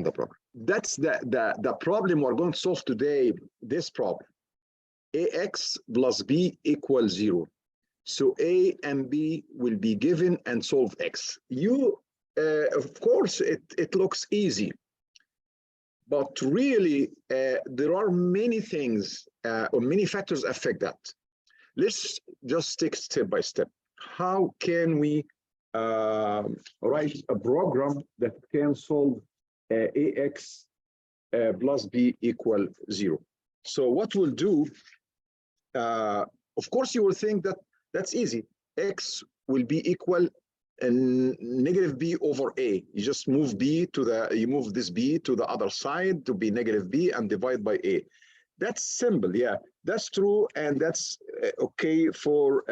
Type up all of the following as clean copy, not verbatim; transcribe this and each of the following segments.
the program. That's the problem we're going to solve today, this problem. AX plus B equals 0. So A and B will be given and solve X. Of course, it looks easy. But really, there are many things or many factors affect that. Let's just take step by step. How can we write a program that can solve AX plus B equal 0? So what we'll do, of course, you will think that that's easy. X will be equal negative B over A. You just move B to you move this B to the other side to be negative B and divide by A. That's simple, yeah, that's true, and that's okay for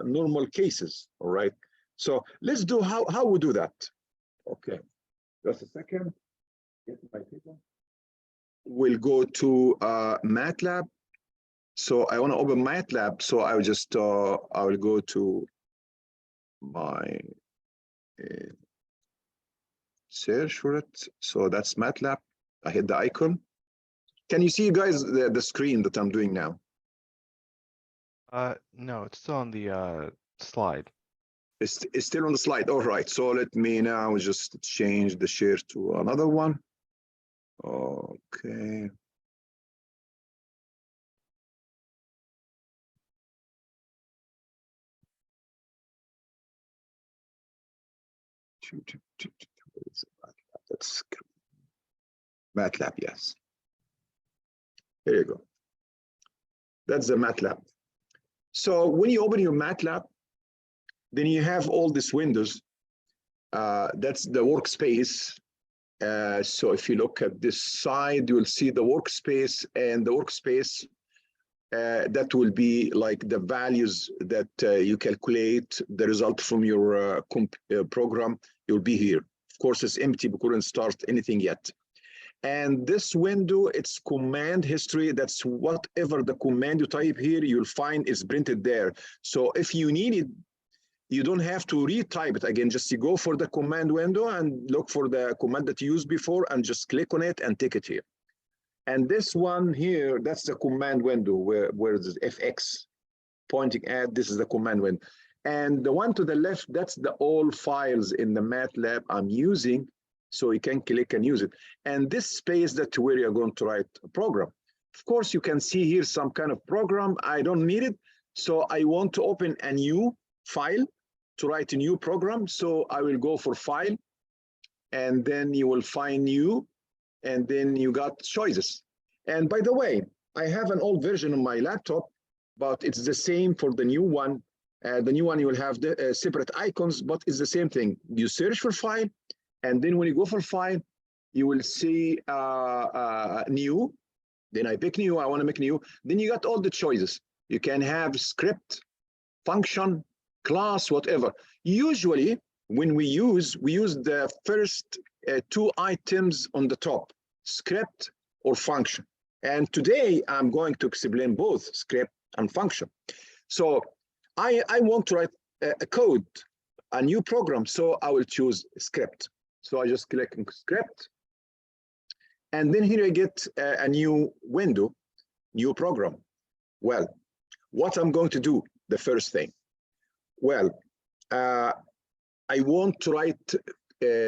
normal cases, all right? So let's do how we do that. Okay, just a second. Get my paper. We'll go to MATLAB. So I want to open MATLAB, so I will just I will go to my search for it. So that's MATLAB. I hit the icon. Can you see, guys, the screen that I'm doing now? No, it's still on the slide. It's still on the slide. All right. So let me now just change the share to another one. Okay. That's MATLAB, yes. There you go. That's the MATLAB. So when you open your MATLAB, then you have all these windows. That's the workspace. So if you look at this side, you will see the workspace, and the workspace that will be like the values that you calculate the result from your program. You'll be here. Of course, it's empty because we didn't start anything yet. And this window, it's command history. That's whatever the command you type here, you'll find is printed there. So if you need it, you don't have to retype it again. Just you go for the command window and look for the command that you used before and just click on it and take it here. And this one here, that's the command window where the FX pointing at. This is the command window. And the one to the left, that's the all files in the MATLAB I'm using. So you can click and use it. And this space, that's where you're going to write a program. Of course, you can see here some kind of program. I don't need it. So I want to open a new file to write a new program. So I will go for File, and then you will find New, and then you got choices. And by the way, I have an old version of my laptop, but it's the same for the new one. The new one, you will have the separate icons, but it's the same thing. You search for File, and then when you go for File, you will see New. Then I pick New. I want to make New. Then you got all the choices. You can have script, function, class, whatever. Usually, when we use the first two items on the top, script or function. And today, I'm going to explain both script and function. So I want to write a code, a new program, so I will choose script. So I just click on script. And then here I get a new window, new program. Well, what I'm going to do, the first thing. Well, I want to write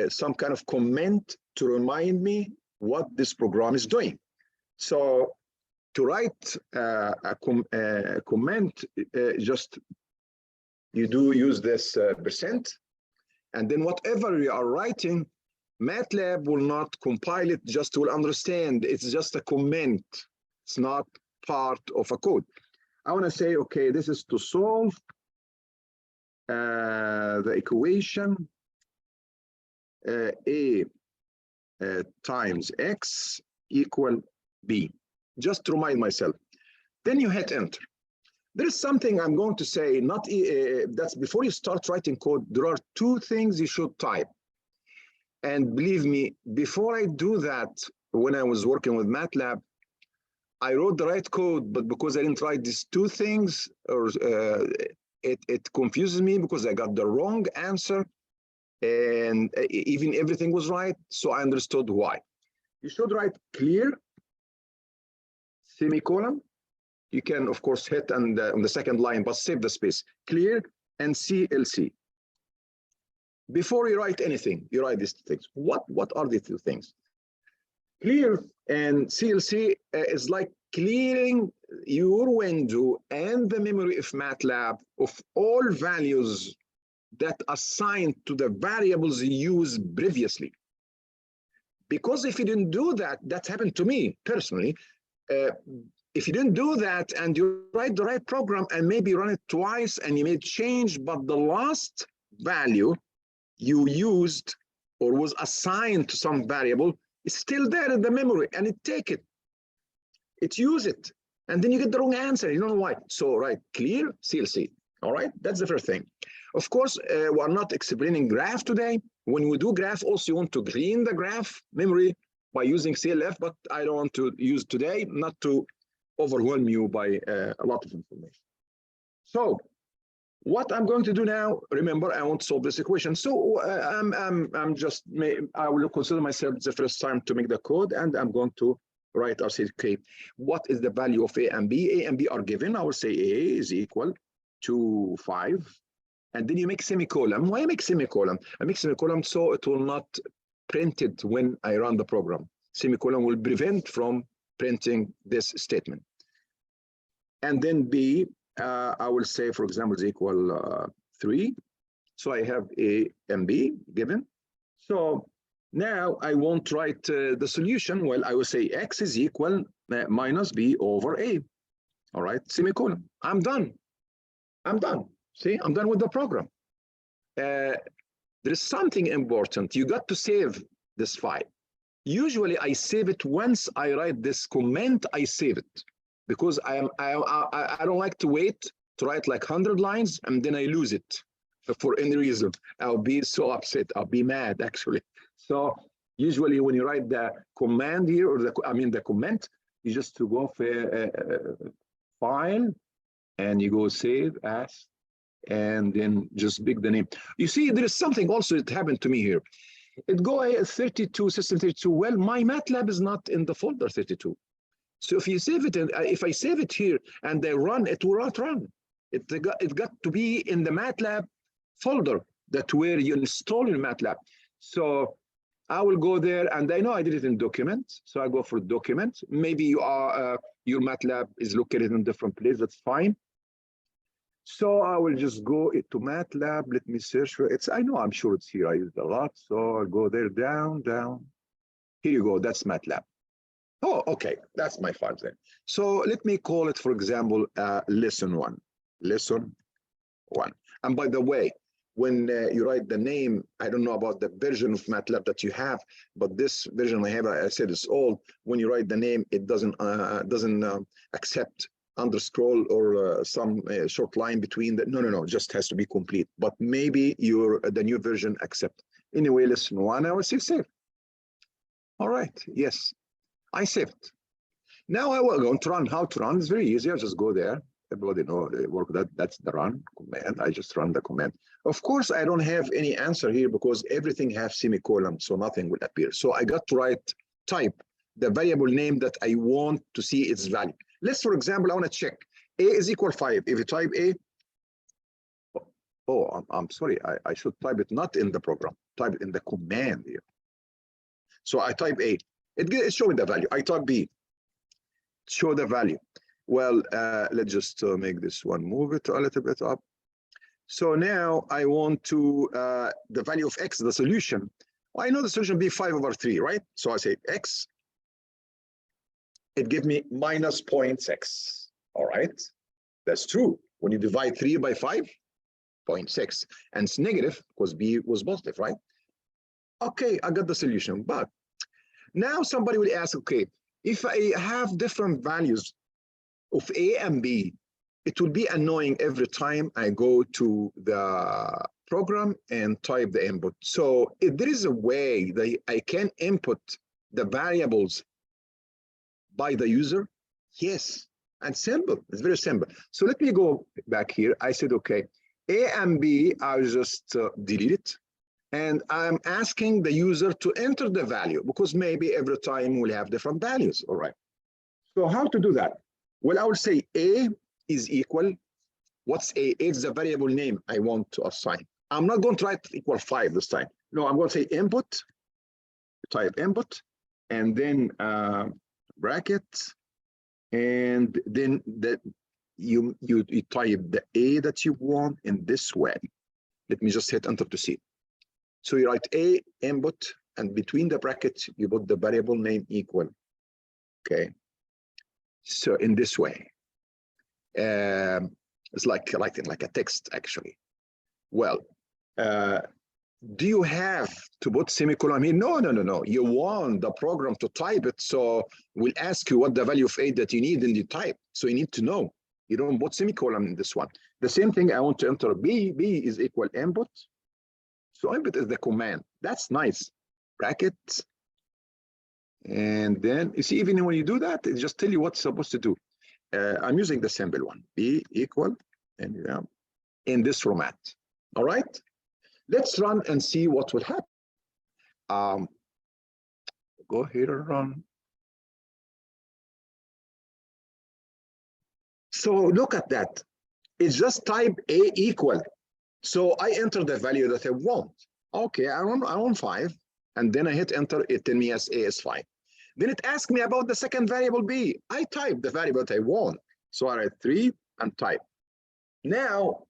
some kind of comment to remind me what this program is doing. So to write a comment, just you do use this %, and then whatever you are writing, MATLAB will not compile it, just will understand it's just a comment. It's not part of a code. I want to say, okay, this is to solve the equation A times X equal B, just to remind myself. Then you hit enter. There is something I'm going to say, not that's before you start writing code, there are two things you should type. And believe me, before I do that, when I was working with MATLAB, I wrote the right code, but because I didn't write these two things, or it confuses me because I got the wrong answer. and even everything was right. So I understood why. You should write clear, semicolon. You can, of course, hit on the second line, but save the space. Clear and CLC. Before you write anything, you write these things. What are the two things? Clear and CLC is like clearing your window and the memory of MATLAB of all values that assigned to the variables used previously. Because if you didn't do that, that happened to me personally. If you didn't do that and you write the right program and maybe run it twice and you made change, but the last value you used or was assigned to some variable is still there in the memory, and it use it, and then you get the wrong answer. You don't know why. So write clear CLC. All right, that's the first thing. Of course, we're not explaining graph today. When we do graph, also you want to clean the graph memory by using CLF, but I don't want to use today, not to overwhelm you by a lot of information. So what I'm going to do now, remember, I want to solve this equation. So I will consider myself the first time to make the code, and I'm going to write, I'll say, okay, what is the value of A and B? A and B are given. I will say A is equal to 5. And then you make semicolon. Why make semicolon? I make semicolon so it will not print it when I run the program. Semicolon will prevent from printing this statement. And then B, I will say, for example, is equal 3. So I have A and B given. So now I won't write the solution. Well, I will say X is equal minus B over A. All right, semicolon. I'm done. See, I'm done with the program. There is something important. You got to save this file. Usually I save it once I write this comment, I save it. Because I don't like to wait to write like 100 lines and then I lose it for any reason. I'll be so upset. I'll be mad, actually. So usually when you write the command here, or the comment, you just to go for file, and you go save as, and then just pick the name. You see, there is something also that happened to me here. It go 32, system 32. Well, my MATLAB is not in the folder 32. So if you save it, and if I save it here and I run, it will not run. It got to be in the MATLAB folder that where you install in MATLAB. So I will go there, and I know I did it in document. So I go for document. Maybe you are your MATLAB is located in a different place. That's fine. So I will just go to MATLAB. Let me search for it. I know, I'm sure it's here. I used a lot. So I'll go there, down. Here you go. That's MATLAB. Oh, okay, that's my file then. So let me call it, for example, lesson 1. Lesson 1. And by the way, when you write the name, I don't know about the version of MATLAB that you have, but this version I have, I said it's old. When you write the name, it doesn't accept underscore or some short line between the. No, just has to be complete. But maybe the new version accept. Anyway, lesson 1, I will say save. All right, yes. I saved. Now I will go to run. How to run? It's very easy. I just go there. Everybody know the work that's the run command. I just run the command. Of course, I don't have any answer here because everything has semicolon, so nothing will appear. So I got to type the variable name that I want to see its value. Let's, for example, I want to check A is equal 5. If you type A, oh, I'm sorry. I should type it not in the program. Type it in the command here. So I type A. It shows the value. I type B. Show the value. Well, let's just make this one, move it a little bit up. So now I want to, the value of X, the solution. Well, I know the solution will be 5 over 3, right? So I say X. It gives me minus 0.6. All right. That's true. When you divide 3 by 5, 0.6. And it's negative because B was positive, right? Okay, I got the solution. But now somebody will ask, okay, if I have different values of A and B, it will be annoying every time I go to the program and type the input. So if there is a way that I can input the variables by the user, yes, and simple, it's very simple. So let me go back here. I said, okay, A and B, I'll just delete it. And I'm asking the user to enter the value because maybe every time we'll have different values. All right. So how to do that? Well, I will say A is equal. What's A? It's the variable name I want to assign. I'm not going to write equal 5 this time. No, I'm going to say input, type input, and then bracket, and then you type the A that you want in this way. Let me just hit enter to see. So you write A input, and between the brackets, you put the variable name equal. Okay. So in this way, it's like a text actually. Well, do you have to put semicolon here? No. You want the program to type it, so we'll ask you what the value of A that you need in the type. So you need to know. You don't put semicolon in this one. The same thing, I want to enter B. B is equal input. So input is the command. That's nice. Bracket. And then you see, even when you do that, it just tell you what's supposed to do. I'm using the simple one. B equal, and in this format. All right. Let's run and see what will happen. Go here and run. So look at that. It's just type A equal. So I enter the value that I want. Okay, I want 5. And then I hit enter. It tells me yes, A is 5. Then it asks me about the second variable B. I type the variable that I want. So I write 3 and type. Now,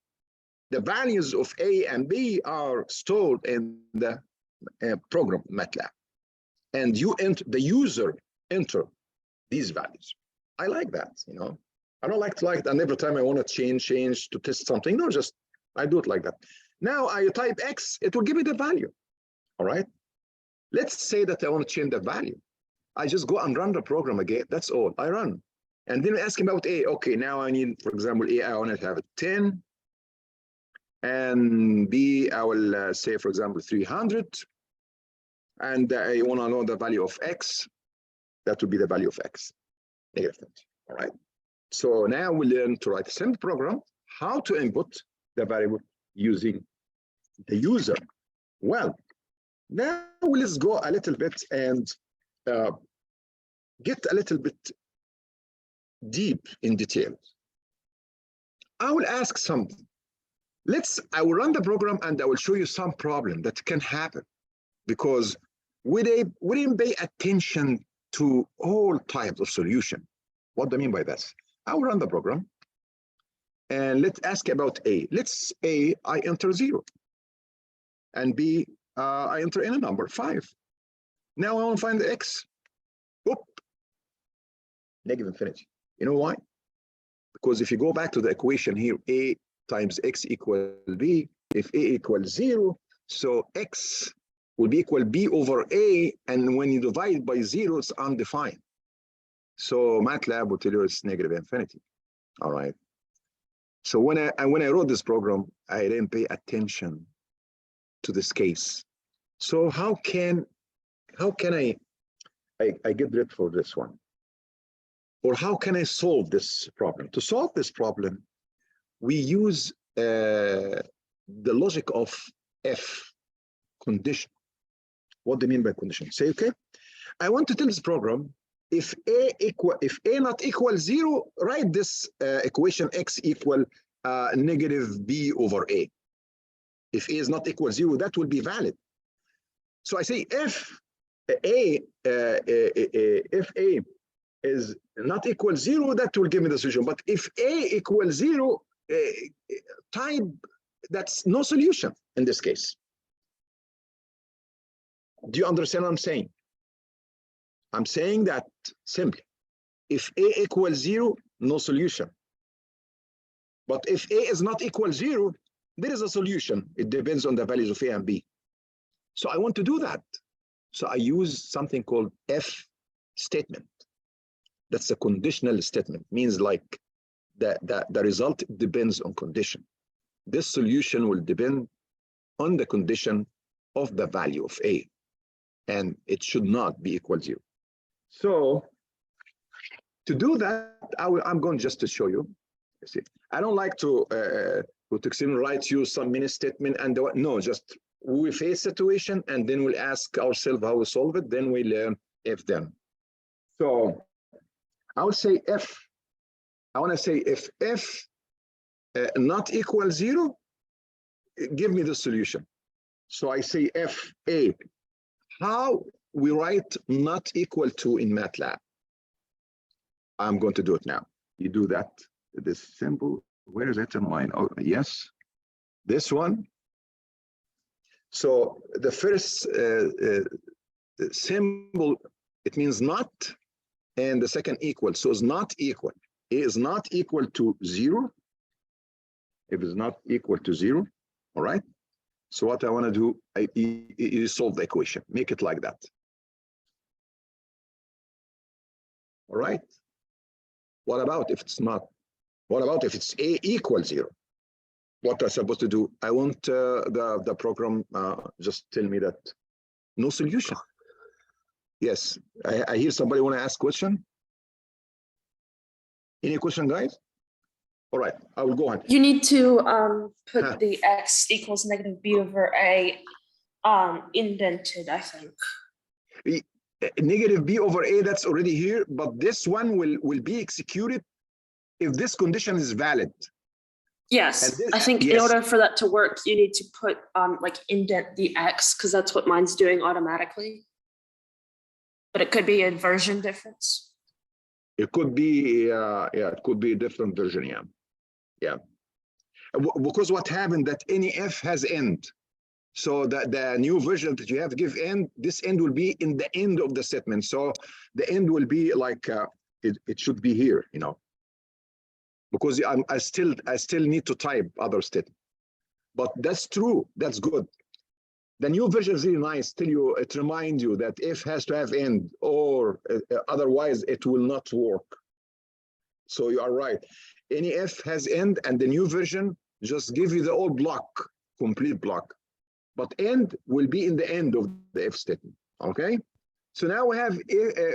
the values of A and B are stored in the program MATLAB. And you enter, the user enter these values. I like that, I don't like that. And every time I want to change to test something, no, just I do it like that. Now I type X, it will give me the value. All right. Let's say that I want to change the value. I just go and run the program again. That's all. I run. And then ask about A. Okay, now I need, for example, A, I want to have a 10. And B, I will say, for example, 300. And I want to know the value of X. That would be the value of X. Negative 20. All right. So now we learn to write a simple program, how to input the variable using the user. Well, now let's go a little bit and get a little bit deep in detail. I will ask something. I will run the program and I will show you some problem that can happen because we didn't pay attention to all types of solution. What do I mean by that? I will run the program and let's ask about A. Let's A, I enter 0. And B, I enter in a number 5. Now I want to find the X. Oop, negative infinity. You know why? Because if you go back to the equation here, A times X equal B, if A equals 0, so X will be equal B over A, and when you divide by 0, it's undefined. So MATLAB will tell you it's negative infinity. All right. So when I wrote this program, I didn't pay attention to this case. So how can I get rid for this one? Or how can I solve this problem? To solve this problem, we use the logic of F condition. What do you mean by condition? Say, okay, I want to tell this program if A not equal 0, write this equation X equal negative B over A. If A is not equal 0, that will be valid. So I say if A is not equal 0, that will give me the solution. But if A equals 0, type that's no solution in this case. Do you understand what I'm saying? I'm saying that simply. If A equals 0, no solution. But if A is not equal 0, there is a solution. It depends on the values of A and B. So I want to do that. So I use something called F statement. That's a conditional statement. Means like the result depends on condition. This solution will depend on the condition of the value of A. And it should not be equal 0. So to do that, I'm going just to show you. See, I don't like to extremely write you some mini statement and no, just we face situation, and then we'll ask ourselves how we solve it. Then we learn if then. So I would say if, I want to say if f not equal 0, give me the solution. So I say f a. How we write not equal to in MATLAB? I'm going to do it now. You do that. This symbol, where is it in mine? Oh, yes, this one. So the first symbol, it means not, and the second equal. So it's not equal. A is not equal to 0. If it's not equal to 0, all right? So what I want to do is solve the equation. Make it like that. All right? What about if it's not? What about if it's A equals 0? What am I supposed to do? I want the program just tell me that no solution. Yes, I hear somebody want to ask question. Any question, guys? All right, I will go on. You need to put the x equals negative b over a indented, I think. Negative b over a, that's already here, but this one will be executed if this condition is valid. Yes, this, I think yes. in order for that to work, you need to put like indent the x, because that's what mine's doing automatically. But it could be a version difference. It could be, yeah, it could be a different version, yeah. Because what happened that any f has end. So the new version that you have give end, this end will be in the end of the statement. So the end will be like, it should be here, you know. Because I still need to type other statement. But that's true, that's good. The new version is really nice, it reminds you that if has to have end, or otherwise it will not work. So you are right. Any if has end, and the new version just give you the old block, complete block. But end will be in the end of the if statement, okay? So now we have,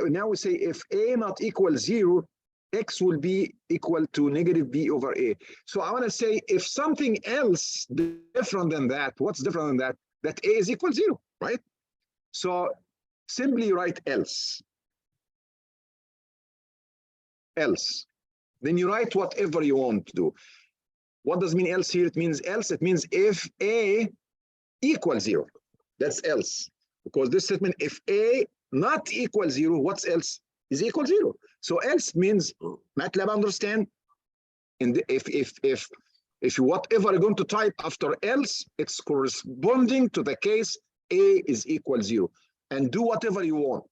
now we say if a not equal 0, x will be equal to negative b over a. So I want to say if something else different than that, what's different than that? That a is equal 0, right? So simply write else. Else. Then you write whatever you want to do. What does mean else here? It means else. It means if a equals 0. That's else. Because this statement, if a not equal 0, what's else? Is equal 0. So else means MATLAB understand. And if whatever you're going to type after else, it's corresponding to the case a is equal 0. And do whatever you want.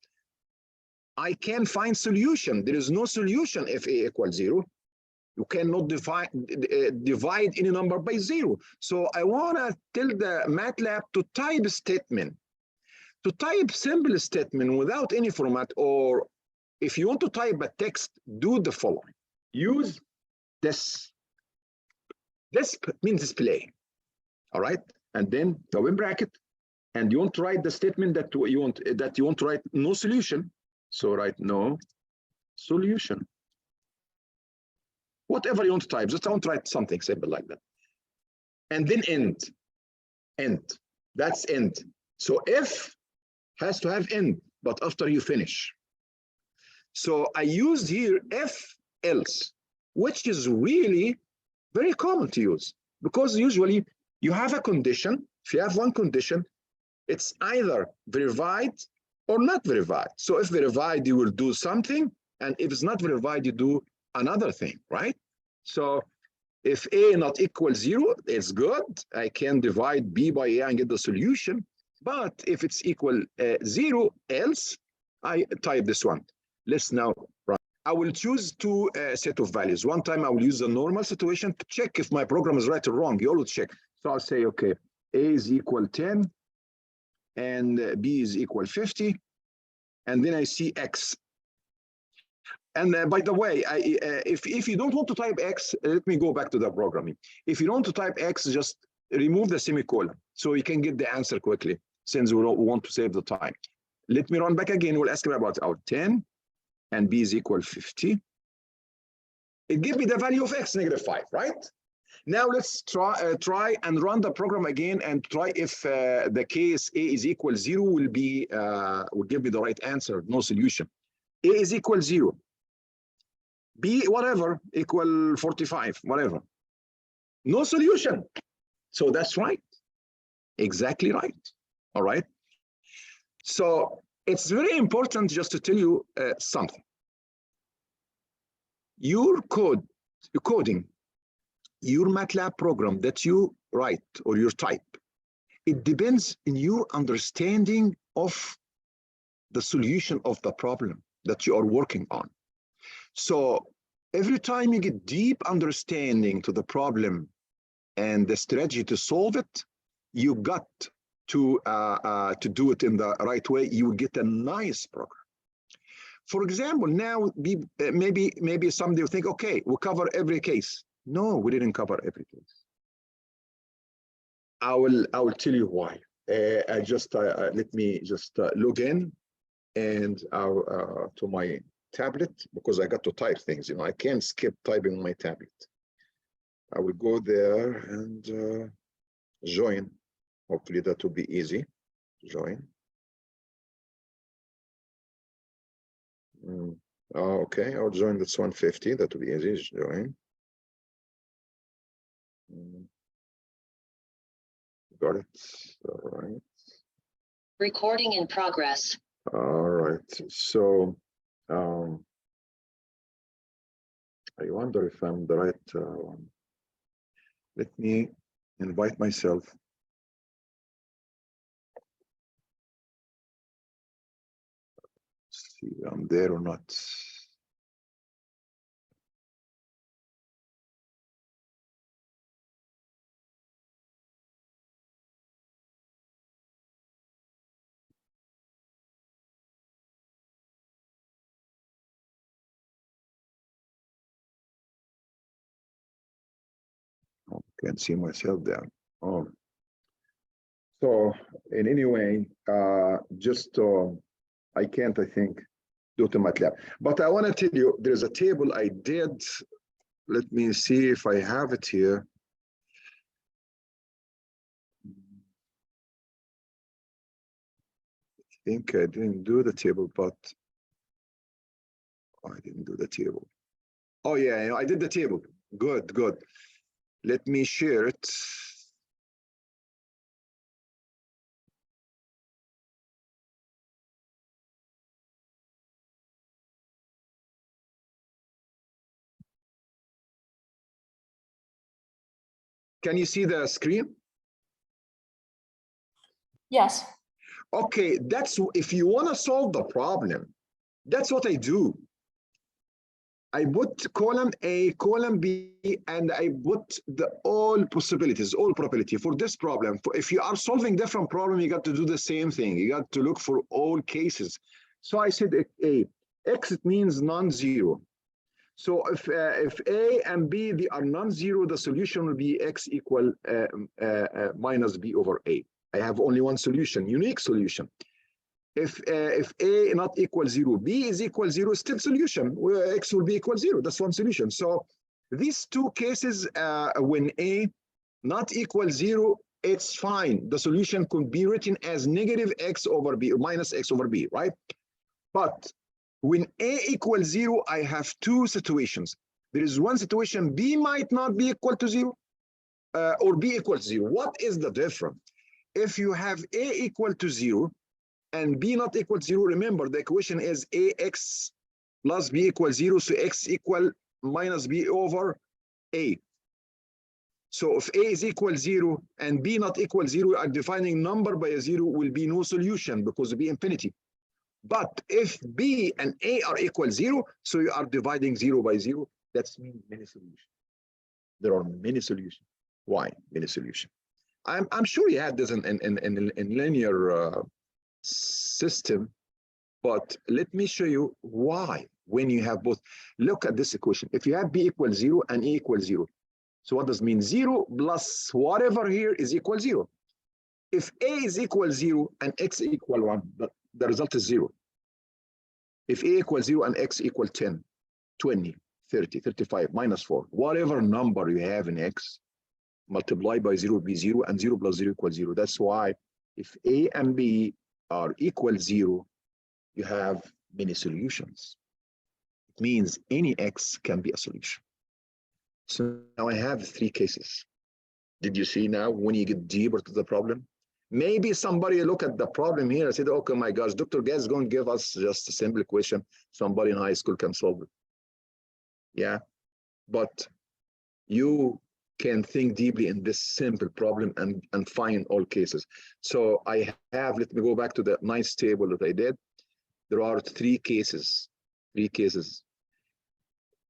I can find solution. There is no solution if a equals 0. You cannot divide any number by 0. So I want to tell the MATLAB to type a statement. To type simple statement without any format, or if you want to type a text, do the following. Use this. This means display. All right. And then the open bracket. And you want to write the statement that you want to write no solution. So write no solution. Whatever you want to type, just I want to write something simple like that. And then end. End. That's end. So if has to have end, but after you finish. So I used here if else, which is really very common to use, because usually you have a condition. If you have one condition, it's either verified or not verified. So if verified, you will do something, and if it's not verified, you do another thing, right? So if a not equal 0, it's good. I can divide b by a and get the solution. But if it's equal 0 else, I type this one. Let's now run. I will choose two set of values. One time I will use the normal situation to check if my program is right or wrong. You always check. So I'll say, okay, a is equal 10 and b is equal 50. And then I see x. And by the way, if you don't want to type x, let me go back to the programming. If you don't want to type x, just remove the semicolon so you can get the answer quickly, since we don't want to save the time. Let me run back again. We'll ask about our 10 and b is equal 50. It gives me the value of x, -5, right? Now let's try and run the program again and try if the case A is equal 0 will give me the right answer. No solution. A is equal 0. B, whatever, equal 45, whatever. No solution. So that's right. Exactly right. All right. So it's very important just to tell you something. Your coding, your MATLAB program that you write or your type, it depends on your understanding of the solution of the problem that you are working on. So every time you get deep understanding to the problem and the strategy to solve it, you got to do it in the right way. You will get a nice program. For example, now maybe somebody will think, okay, we'll cover every case. No, we didn't cover every case. I will tell you why. Let me just log in and to my tablet, because I got to type things. You know, I can't skip typing on my tablet. I will go there and join. Hopefully that will be easy. Join. Okay, I'll join. That's 150. That will be easy. Join. Got it. All right. Recording in progress. All right. So I wonder if I'm the right one. Let me invite myself. See if I'm there or not. Can't see myself there. Oh. So in any way, I can't, I think, do to MATLAB. But I want to tell you, there's a table I did. Let me see if I have it here. I think I didn't do the table, but I didn't do the table. Oh yeah, I did the table. Good, good. Let me share it. Can you see the screen? Yes. Okay, that's if you want to solve the problem, that's what I do. I put column A, column B, and I put all possibilities, all probability for this problem. If you are solving different problem, you got to do the same thing. You got to look for all cases. So I said A, X, it means non-zero. So if A and B, they are non-zero, the solution will be X equal minus B over A. I have only one solution, unique solution. If A not equal 0, B is equal 0, still solution, where X will be equal 0. That's one solution. So these two cases, when A not equal 0, it's fine. The solution could be written as negative X over B or minus X over B, right? But when A equals 0, I have two situations. There is one situation, B might not be equal to 0, or B equals 0. What is the difference? If you have A equal to 0, and B not equal to 0, remember the equation is AX plus B equals 0, so X equal minus B over A. So if A is equal 0 and B not equal 0, are defining number by a 0 will be no solution because it will be infinity. But if B and A are equal 0, so you are dividing 0 by 0, that's means many solutions. There are many solutions. Why many solutions? I'm sure you had this in linear system, but let me show you why when you have both. Look at this equation. If you have B equals 0 and A equals 0, so what does it mean? 0 plus whatever here is equal 0. If A is equal 0 and X equal 1, the result is 0. If A equals 0 and X equal 10, 20, 30, 35, minus 4, whatever number you have in X, multiply by 0 will be 0, and 0 plus 0 equals 0. That's why if A and B are equal 0, you have many solutions. It means any X can be a solution. So now I have 3 cases. Did you see now when you get deeper to the problem? Maybe somebody look at the problem here and said, okay, my gosh, Dr. Gaz is going to give us just a simple question. Somebody in high school can solve it. Yeah, but you can think deeply in this simple problem and find all cases. So I have, let me go back to the nice table that I did. There are 3 cases, 3 cases.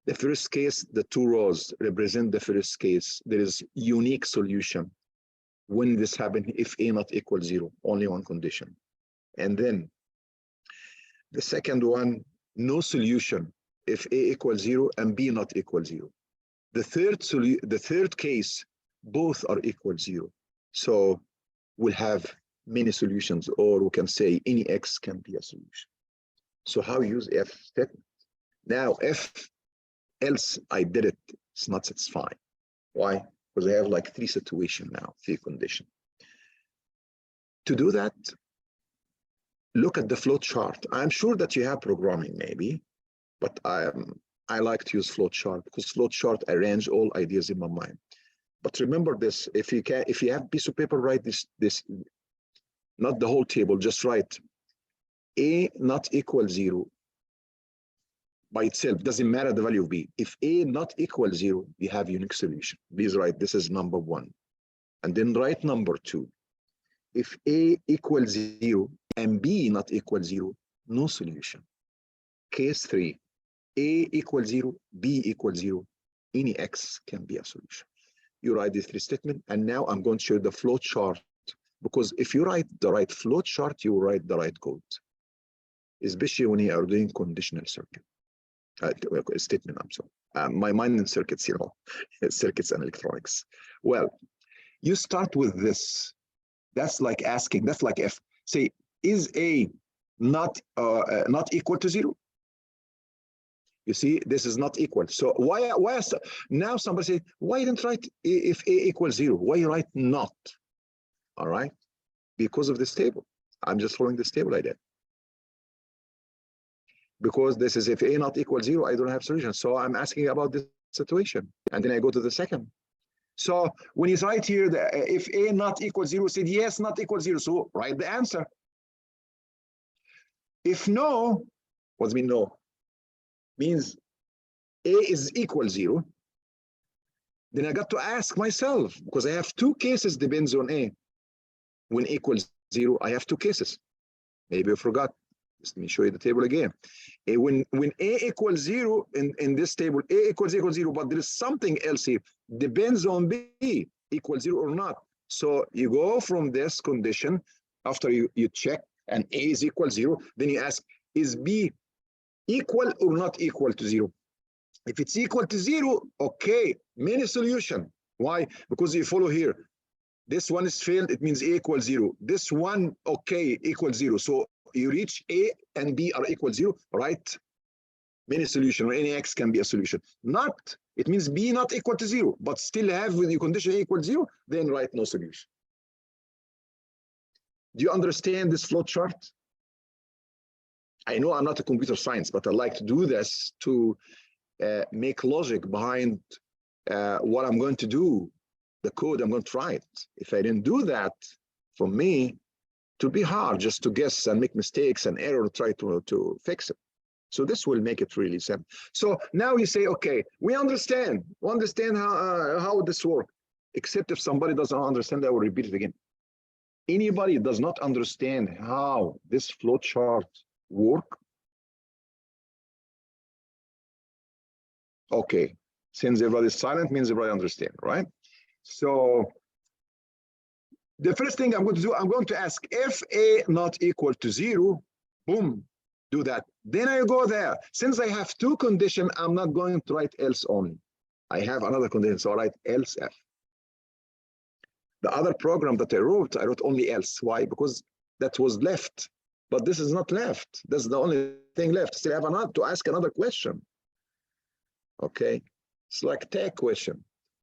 The first case, the 2 rows represent the first case. There is unique solution. When this happens, if A not equal 0, only one condition. And then the second one, no solution if A equals 0 and B not equal 0. The third case, both are equal 0. So we'll have many solutions, or we can say any X can be a solution. So how use if statement? Now, if else I did it, it's not satisfying. Why? Because I have like 3 situations now, 3 conditions. To do that, look at the flow chart. I'm sure that you have programming maybe, but I like to use flow chart because flow chart arrange all ideas in my mind. But remember this: if you have a piece of paper, write this, not the whole table, just write A not equal 0 by itself. Doesn't matter the value of B. If A not equal 0, you have unique solution. Please write this is number 1, and then write number 2. If A equals 0 and B not equal 0, no solution. Case 3. A equals 0, B equals 0, any X can be a solution. You write these 3 statements, and now I'm going to show you the flow chart, because if you write the right flow chart, you write the right code, especially when you are doing conditional circuit. Statement, I'm sorry. My mind in circuits, you know, circuits and electronics. Well, you start with this. That's like asking, that's like if, say, is A not equal to 0? You see, this is not equal. So why now somebody say, why you didn't write if A equals 0? Why you write not? All right, because of this table. I'm just following this table I did. Because this is if A not equal 0, I don't have solution. So I'm asking about this situation. And then I go to the second. So when you write here, if A not equal 0, said yes, not equal 0. So write the answer. If no, what does it mean no? Means A is equal 0. Then I got to ask myself, because I have 2 cases depends on A. When A equals 0, I have 2 cases. Maybe I forgot. Let me show you the table again. When A equals 0 in this table, A equals 0, but there is something else here. Depends on B equals 0 or not. So you go from this condition after you check and A is equal 0, then you ask, is B equal or not equal to 0? If it's equal to 0, okay, many solution. Why? Because you follow here. This one is failed, it means A equals 0. This one, okay, equals 0. So you reach A and B are equal 0, right? Many solution, or any X can be a solution. Not, it means B not equal to 0, but still have with the condition A equals 0, then write no solution. Do you understand this flow chart? I know I'm not a computer science, but I like to do this to make logic behind what I'm going to do, the code I'm going to write. If I didn't do that, for me, it would be hard just to guess and make mistakes and error, try to fix it. So this will make it really simple. So now you say, okay, we understand how this works, except if somebody doesn't understand, I will repeat it again. Anybody does not understand how this flow chart work? Okay, since everybody is silent means everybody understand, right? So the first thing I'm going to do, I'm going to ask if A not equal to 0, boom, do that. Then I go there. Since I have 2 conditions, I'm not going to write else only. I have another condition, so I write else if. The other program that I wrote only else. Why? Because that was left. But this is not left. That's the only thing left. Still have another to ask another question. Okay, it's like tag question.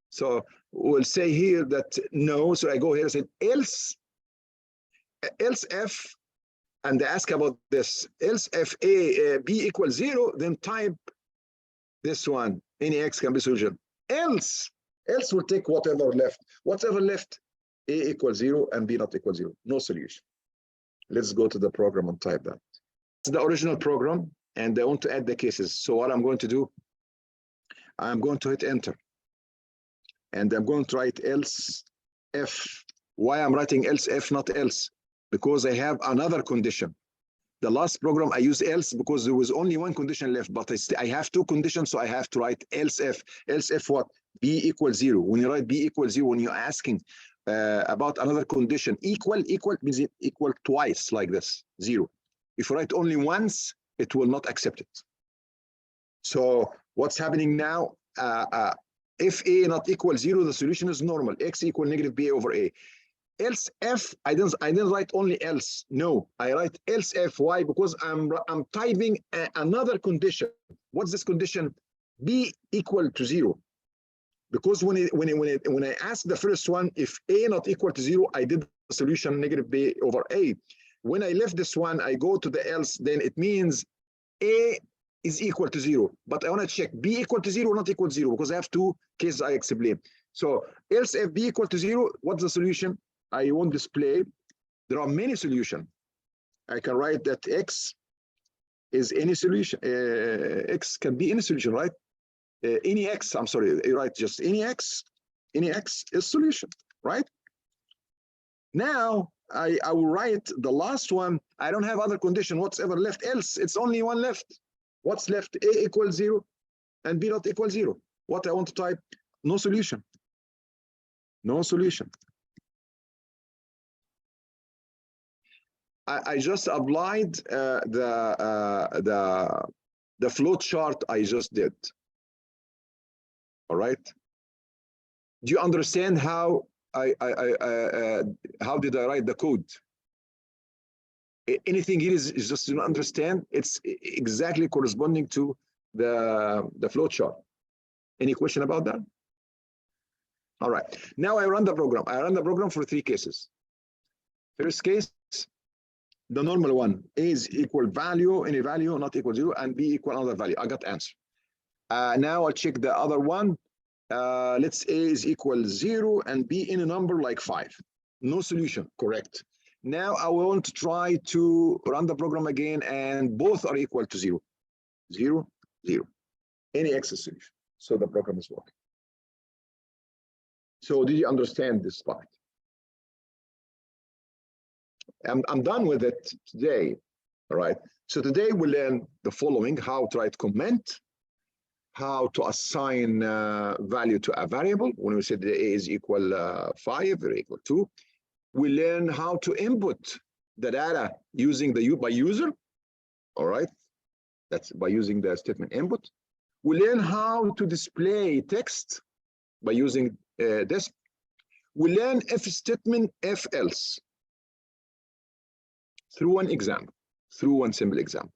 So we'll say here that no. So I go here and say else if, and ask about this, else if b equals 0, then type this one, any x can be solution. Else will take whatever left. Whatever left, a equals 0 and b not equal 0. No solution. Let's go to the program and type that. It's the original program, and I want to add the cases. So what I'm going to do, I'm going to hit enter. And I'm going to write else if. Why I'm writing else if, not else? Because I have another condition. The last program I used else because there was only one condition left, but I have two conditions, so I have to write else if. Else if what? B equals 0. When you write b equals 0, when you're asking about another condition, equal means it equal twice like this, 0. If you write only once, it will not accept it. So what's happening now? If a not equal 0, the solution is normal. X equal negative b over a. Else if I didn't write only else. No, I write else if. Why? Because I'm typing another condition. What's this condition? B equal to 0. Because when I ask the first one, if a not equal to 0, I did the solution negative b over a. When I left this one, I go to the else. Then it means a is equal to 0. But I want to check b equal to 0 or not equal to 0 because I have two cases I explain. So else if b equal to 0, what's the solution? I won't display. There are many solutions. I can write that x is any solution. X can be any solution, right? Any x, I'm sorry, you write just any x is solution, right? Now I will write the last one. I don't have other condition whatsoever left else. It's only one left. What's left? A equals 0 and b not equal 0. What I want to type? No solution. No solution. I just applied the flow chart I just did. All right. Do you understand how how did I write the code? Anything here is just to understand. It's exactly corresponding to the flow chart. Any question about that? All right. Now I run the program. I run the program for 3 cases. First case, the normal one, a is equal value, any value not equal 0, and b equal another value. I got answer. Now I'll check the other one. Let's a is equal 0 and b in a number like 5. No solution, correct. Now I want to try to run the program again, and both are equal to 0. 0, 0. Any x is solution. So the program is working. So did you understand this part? I'm done with it today. All right. So today we'll learn the following: how to write comment, how to assign value to a variable. When we said the a is equal 5 or equal 2, we learn how to input the data using the by user. All right. That's by using the statement input. We learn how to display text by using this. We learn if statement, if else, through one example, through one simple example.